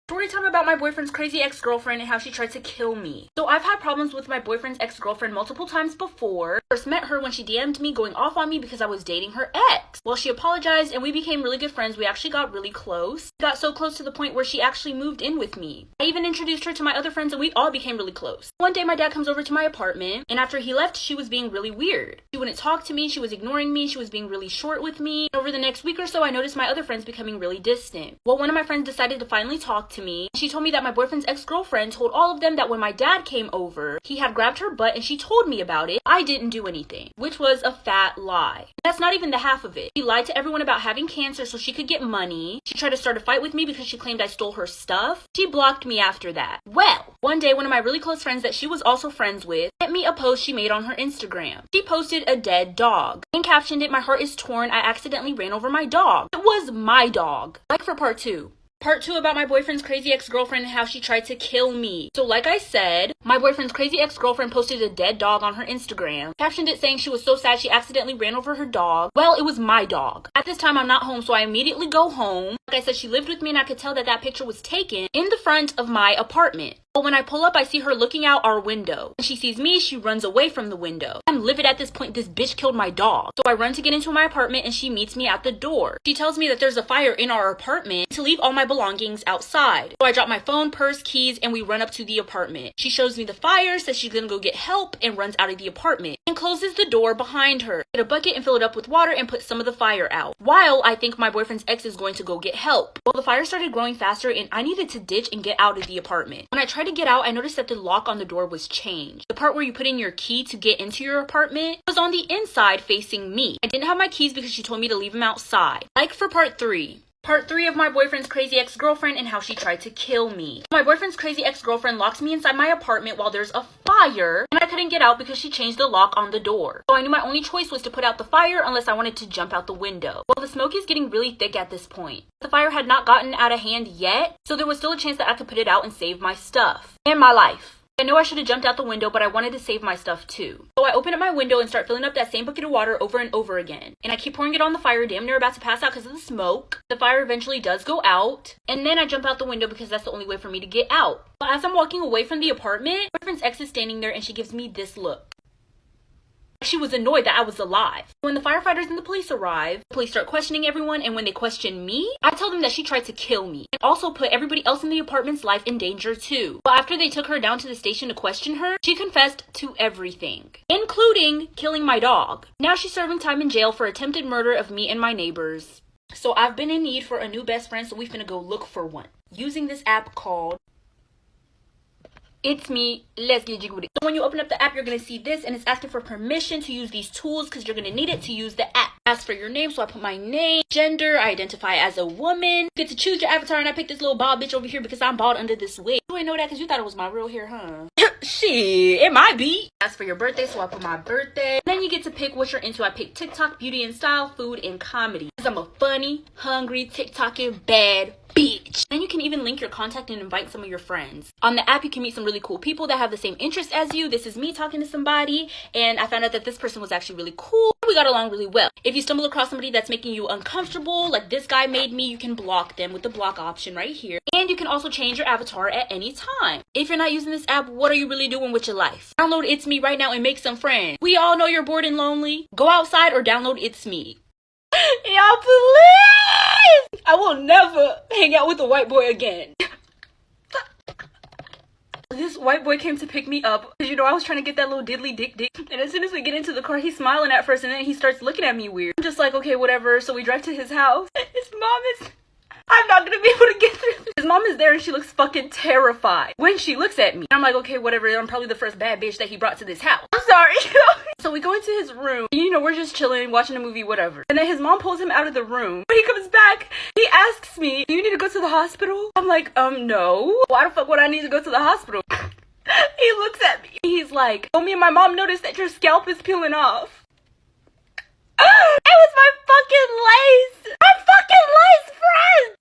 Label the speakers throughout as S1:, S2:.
S1: Story time about my boyfriend's crazy ex-girlfriend and how she tried to kill me. So I've had problems with my boyfriend's ex-girlfriend multiple times before. First met her when she DM'd me going off on me because I was dating her ex. Well, she apologized and we became really good friends. We actually got really close. We got so close to the point where she actually moved in with me. I even introduced her to my other friends and we all became really close. One day my dad comes over to my apartment and after he left, she was being really weird. She wouldn't talk to me, she was ignoring me, she was being really short with me. Over the next week or so, I noticed my other friends becoming really distant. Well, one of my friends decided to finally talk to me. She told me that my boyfriend's ex-girlfriend told all of them that when my dad came over, he had grabbed her butt and she told me about it. I didn't do anything, which was a fat lie. That's not even the half of it. She lied to everyone about having cancer so she could get money. She tried to start a fight with me because she claimed I stole her stuff. She blocked me after that. Well, one day one of my really close friends that she was also friends with sent me a post she made on her Instagram. She posted a dead dog and captioned it, "My heart is torn. I accidentally ran over my dog." It was my dog. Like for part 2. Part 2 about my boyfriend's crazy ex-girlfriend and how she tried to kill me. So like I said, my boyfriend's crazy ex-girlfriend posted a dead dog on her Instagram, captioned it saying she was so sad she accidentally ran over her dog. Well, it was my dog. At this time, I'm not home, so I immediately go home. Like I said, she lived with me and I could tell that that picture was taken in the front of my apartment. But when I pull up, I see her looking out our window. When she sees me, she runs away from the window. I'm livid at this point. This bitch killed my dog. So I run to get into my apartment and she meets me at the door. She tells me that there's a fire in our apartment to leave all my belongings outside. So I drop my phone, purse, keys, and we run up to the apartment. She shows me the fire, says she's gonna go get help, and runs out of the apartment and closes the door behind her. Get a bucket and fill it up with water and put some of the fire out. While I think my boyfriend's ex is going to go get help. Well, the fire started growing faster and I needed to ditch and get out of the apartment. When I tried to get out, I noticed that the lock on the door was changed. The part where you put in your key to get into your apartment was on the inside facing me. I didn't have my keys because she told me to leave them outside. Like for part 3. Part 3 of my boyfriend's crazy ex-girlfriend and how she tried to kill me. My boyfriend's crazy ex-girlfriend locks me inside my apartment while there's a fire and I couldn't get out because she changed the lock on the door. So I knew my only choice was to put out the fire unless I wanted to jump out the window. Well, the smoke is getting really thick at this point. The fire had not gotten out of hand yet, so there was still a chance that I could put it out and save my stuff and my life. I know I should have jumped out the window, but I wanted to save my stuff too. So I open up my window and start filling up that same bucket of water over and over again. And I keep pouring it on the fire, damn near about to pass out because of the smoke. The fire eventually does go out. And then I jump out the window because that's the only way for me to get out. But as I'm walking away from the apartment, my boyfriend's ex is standing there and she gives me this look. She was annoyed that I was alive. When the firefighters and the police arrive, the police start questioning everyone, and when they question me, I tell them that she tried to kill me and also put everybody else in the apartment's life in danger too. But after they took her down to the station to question her, she confessed to everything, including killing my dog. Now she's serving time in jail for attempted murder of me and my neighbors. So I've been in need for a new best friend, so we finna go look for one using this app called It's Me, Let's Get Jiggy With It. So when you open up the app, you're going to see this and it's asking for permission to use these tools because you're going to need it to use the app. Ask for your name, so I put my name, gender, I identify as a woman. You get to choose your avatar and I picked this little bald bitch over here because I'm bald under this wig. You ain't know that because you thought it was my real hair, huh? Shit, it might be. Ask for your birthday, so I put my birthday. Then you get to pick what you're into. I picked TikTok, beauty and style, food, and comedy. Because I'm a funny, hungry, TikToking, bad bitch. Then you can even link your contact and invite some of your friends. On the app, you can meet some really cool people that have the same interests as you. This is me talking to somebody, and I found out that this person was actually really cool. We got along really well. If you stumble across somebody that's making you uncomfortable, like this guy made me, you can block them with the block option right here. And you can also change your avatar at any time. If you're not using this app, what are you really doing with your life? Download It's Me right now and make some friends. We all know you're bored and lonely. Go outside or download It's Me. Y'all, please! I will never hang out with a white boy again. This white boy came to pick me up because, you know, I was trying to get that little diddly dick. And as soon as we get into the car, he's smiling at first and then he starts looking at me weird. I'm just like, okay, whatever. So we drive to his house. His mom is... I'm not gonna be able to get through this. His mom is there and she looks fucking terrified when she looks at me. I'm like, okay, whatever. I'm probably the first bad bitch that he brought to this house. I'm sorry. So we go into his room. You know, we're just chilling, watching a movie, whatever. And then his mom pulls him out of the room. When he comes back, he asks me, do you need to go to the hospital? I'm like, no. Why the fuck would I need to go to the hospital? He looks at me. He's like, oh, me and my mom noticed that your scalp is peeling off. It was my fucking lace. My fucking lace friend.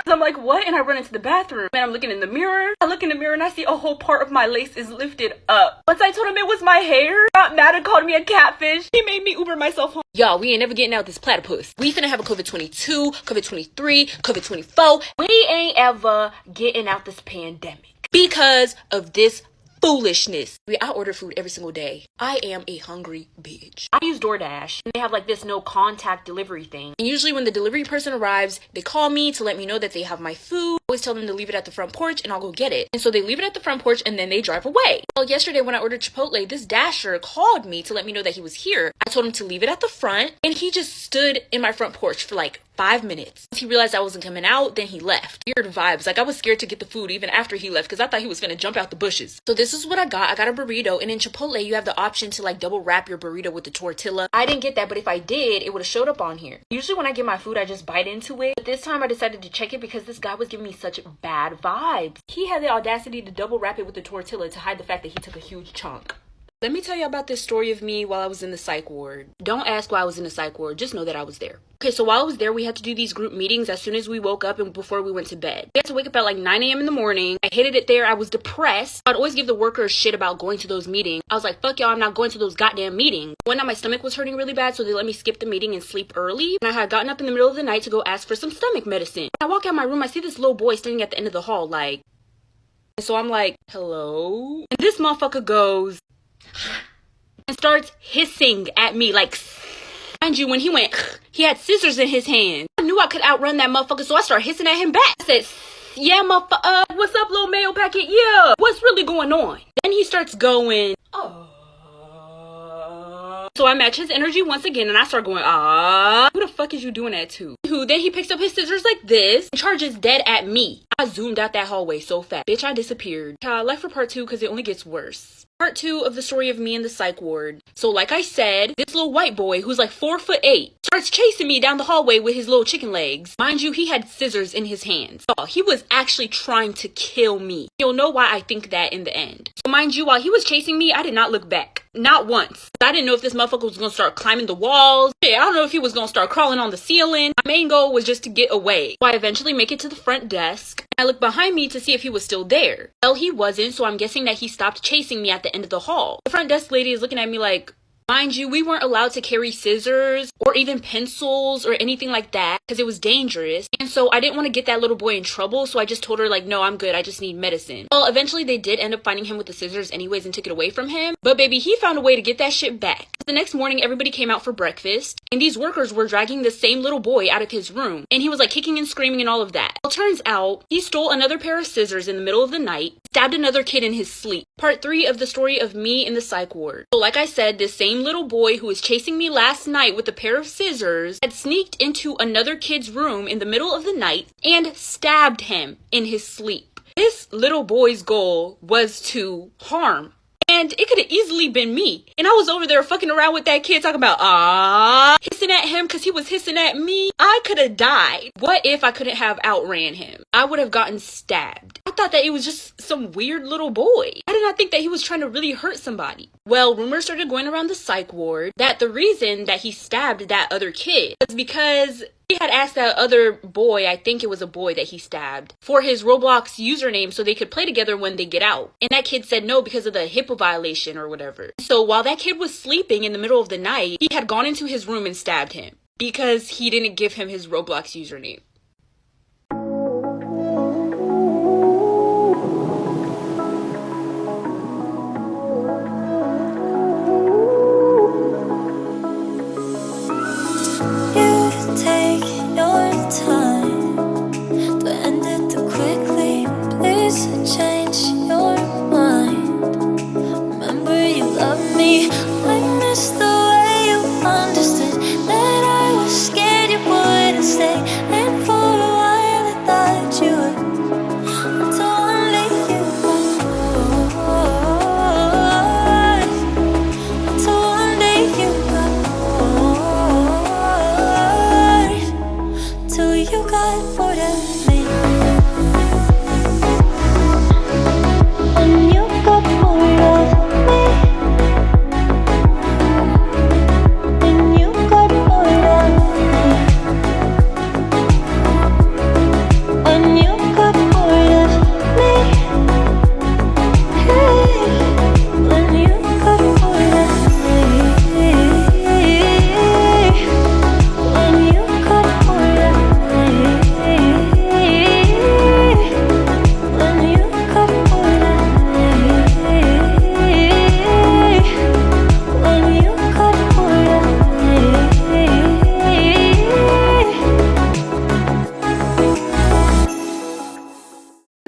S1: I'm like, what? And I run into the bathroom and I'm looking in the mirror. I look in the mirror and I see a whole part of my lace is lifted up. Once I told him it was my hair, got mad and called me a catfish. He made me Uber myself home. Y'all, we ain't never getting out this platypus. We finna have a COVID-22, COVID-23, COVID-24. We ain't ever getting out this pandemic because of this foolishness. I order food every single day. I am a hungry bitch. I use DoorDash and they have like this no contact delivery thing. And usually when the delivery person arrives, they call me to let me know that they have my food. I always tell them to leave it at the front porch and I'll go get it. And so they leave it at the front porch and then they drive away. Well, yesterday when I ordered Chipotle, this Dasher called me to let me know that he was here. I told him to leave it at the front and he just stood in my front porch for like 5 minutes. Once he realized I wasn't coming out, then he left. Weird vibes. Like I was scared to get the food even after he left because I thought he was gonna jump out the bushes. So this is what I got. I got a burrito, and in Chipotle you have the option to like double wrap your burrito with the tortilla. I didn't get that, but if I did, it would have showed up on here. Usually when I get my food, I just bite into it. But this time I decided to check it because this guy was giving me such bad vibes. He had the audacity to double wrap it with the tortilla to hide the fact that he took a huge chunk. Let me tell you about this story of me while I was in the psych ward. Don't ask why I was in the psych ward, just know that I was there. Okay, so while I was there, we had to do these group meetings as soon as we woke up and before we went to bed. We had to wake up at like 9 a.m. in the morning. I hated it there. I was depressed. I'd always give the workers shit about going to those meetings. I was like, fuck y'all, I'm not going to those goddamn meetings. One night my stomach was hurting really bad, so they let me skip the meeting and sleep early. And I had gotten up in the middle of the night to go ask for some stomach medicine. When I walk out my room, I see this little boy standing at the end of the hall, like, and so I'm like, hello? And this motherfucker goes and starts hissing at me like, mind you, when he went, he had scissors in his hand. I knew I could outrun that motherfucker, so I started hissing at him back. I said, yeah, motherfucker, what's up, little mail packet? Yeah, what's really going on? Then he starts going, oh. So I match his energy once again and I start going, who the fuck is you doing that to? Then he picks up his scissors like this and charges dead at me. I zoomed out that hallway so fast. Bitch, I disappeared. Left for part 2 because it only gets worse. Part 2 of the story of me in the psych ward. So like I said, this little white boy who's like 4'8" starts chasing me down the hallway with his little chicken legs. Mind you, he had scissors in his hands. Oh, he was actually trying to kill me. You'll know why I think that in the end. So mind you, while he was chasing me, I did not look back. Not once. I didn't know if this motherfucker was gonna start climbing the walls. I don't know if he was gonna start crawling on the ceiling. My main goal was just to get away. So I eventually make it to the front desk. I look behind me to see if he was still there. Well, he wasn't, so I'm guessing that he stopped chasing me at the end of the hall. The front desk lady is looking at me like, mind you, we weren't allowed to carry scissors or even pencils or anything like that because it was dangerous. And so I didn't want to get that little boy in trouble. So I just told her like, no, I'm good. I just need medicine. Well, eventually they did end up finding him with the scissors anyways and took it away from him. But baby, he found a way to get that shit back. The next morning, everybody came out for breakfast and these workers were dragging the same little boy out of his room. And he was like kicking and screaming and all of that. Well, turns out he stole another pair of scissors in the middle of the night, stabbed another kid in his sleep. Part 3 of the story of me in the psych ward. So like I said, this same little boy who was chasing me last night with a pair of scissors had sneaked into another kid's room in the middle of the night and stabbed him in his sleep. This little boy's goal was to harm. And it could have easily been me. And I was over there fucking around with that kid talking about, hissing at him because he was hissing at me. I could have died. What if I couldn't have outran him? I would have gotten stabbed. I thought that it was just some weird little boy. I did not think that he was trying to really hurt somebody. Well, rumors started going around the psych ward that the reason that he stabbed that other kid was because he had asked that other boy, I think it was a boy that he stabbed, for his Roblox username so they could play together when they get out. And that kid said no because of the HIPAA violation or whatever. So while that kid was sleeping in the middle of the night, he had gone into his room and stabbed him because he didn't give him his Roblox username.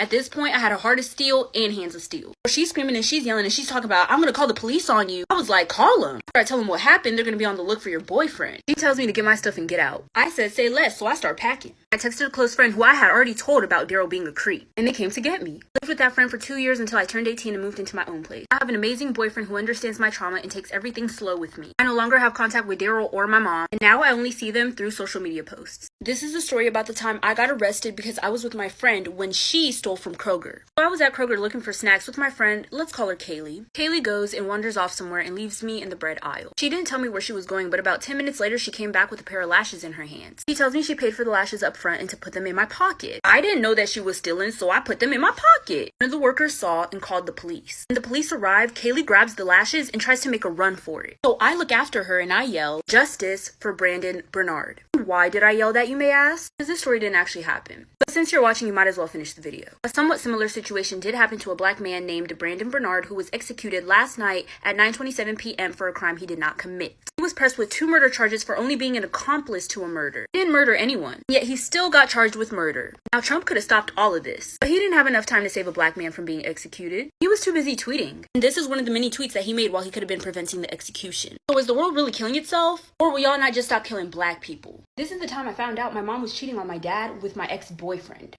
S1: At this point, I had a heart of steel and hands of steel. She's screaming and she's yelling and she's talking about, I'm gonna call the police on you. I was like, call them. After I tell them what happened, they're gonna be on the look for your boyfriend. She tells me to get my stuff and get out. I said, say less, so I start packing. I texted a close friend who I had already told about Daryl being a creep, and they came to get me. I lived with that friend for 2 years until I turned 18 and moved into my own place. I have an amazing boyfriend who understands my trauma and takes everything slow with me. I no longer have contact with Daryl or my mom, and now I only see them through social media posts. This is a story about the time I got arrested because I was with my friend when she stole from Kroger. So I was at Kroger looking for snacks with my friend, let's call her Kaylee. Kaylee goes and wanders off somewhere and leaves me in the bread aisle. She didn't tell me where she was going, but about 10 minutes later she came back with a pair of lashes in her hands. She tells me she paid for the lashes up front and to put them in my pocket. I didn't know that she was stealing, so I put them in my pocket. One of the workers saw and called the police. When the police arrived, Kaylee grabs the lashes and tries to make a run for it. So I look after her and I yell, "Justice for Brandon Bernard." Why did I yell that, you may ask? Because this story didn't actually happen. But since you're watching, you might as well finish the video. A somewhat similar situation did happen to a black man named Brandon Bernard who was executed last night at 9:27 p.m. for a crime he did not commit. He was pressed with 2 murder charges for only being an accomplice to a murder. He didn't murder anyone, yet he still got charged with murder. Now Trump could have stopped all of this, but he didn't have enough time to save a black man from being executed. He was too busy tweeting. And this is one of the many tweets that he made while he could have been preventing the execution. So is the world really killing itself? Or will y'all not just stop killing black people? This is the time I found out my mom was cheating on my dad with my ex-boyfriend.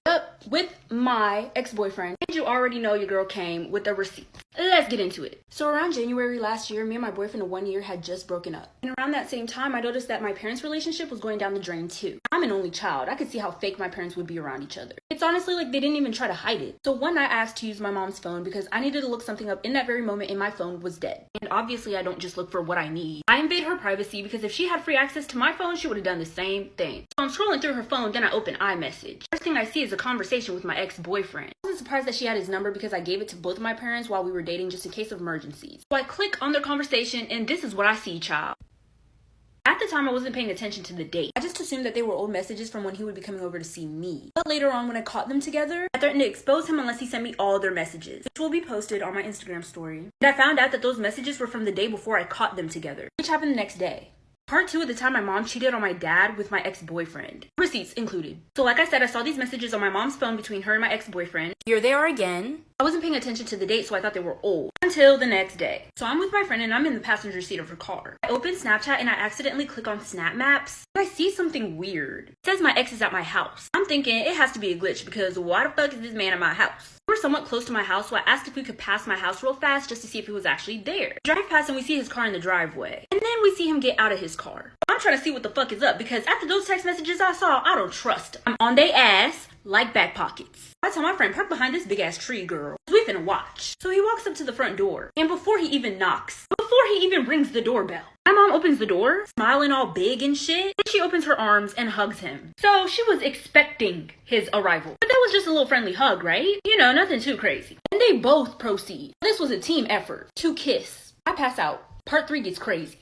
S1: With my ex-boyfriend. And you already know your girl came with the receipts. Let's get into it. So around January last year, me and my boyfriend of 1 year had just broken up. And around that same time, I noticed that my parents' relationship was going down the drain too. I'm an only child. I could see how fake my parents would be around each other. It's honestly like they didn't even try to hide it. So one night I asked to use my mom's phone because I needed to look something up in that very moment and my phone was dead. And obviously I don't just look for what I need. I invade her privacy because if she had free access to my phone, she would have done the same thing. So I'm scrolling through her phone, then I open iMessage. First thing I see is a conversation with my ex-boyfriend. I wasn't surprised that she had his number because I gave it to both of my parents while we were dating just in case of emergencies. So I click on their conversation and this is what I see, child. At the time, I wasn't paying attention to the date. I just assumed that they were old messages from when he would be coming over to see me. But later on, when I caught them together, I threatened to expose him unless he sent me all their messages, which will be posted on my Instagram story. And I found out that those messages were from the day before I caught them together, which happened the next day. Part 2 of the time my mom cheated on my dad with my ex-boyfriend. Receipts included. So like I said, I saw these messages on my mom's phone between her and my ex-boyfriend. Here they are again. I wasn't paying attention to the date, so I thought they were old. Until the next day. So I'm with my friend and I'm in the passenger seat of her car. I open Snapchat and I accidentally click on Snap Maps. And I see something weird. It says my ex is at my house. I'm thinking it has to be a glitch because why the fuck is this man at my house? We were somewhat close to my house, so I asked if we could pass my house real fast just to see if he was actually there. We drive past and we see his car in the driveway. And then we see him get out of his car. I'm trying to see what the fuck is up because after those text messages I saw, I don't trust him. I'm on they ass like back pockets. I tell my friend, park behind this big ass tree, girl. We finna watch. So he walks up to the front door. And before he even knocks, before he even rings the doorbell, my mom opens the door, smiling all big and shit. And she opens her arms and hugs him. So she was expecting his arrival. But that was just a little friendly hug, right? You know, nothing too crazy. And they both proceed. This was a team effort to kiss. I pass out. Part 3 gets crazy.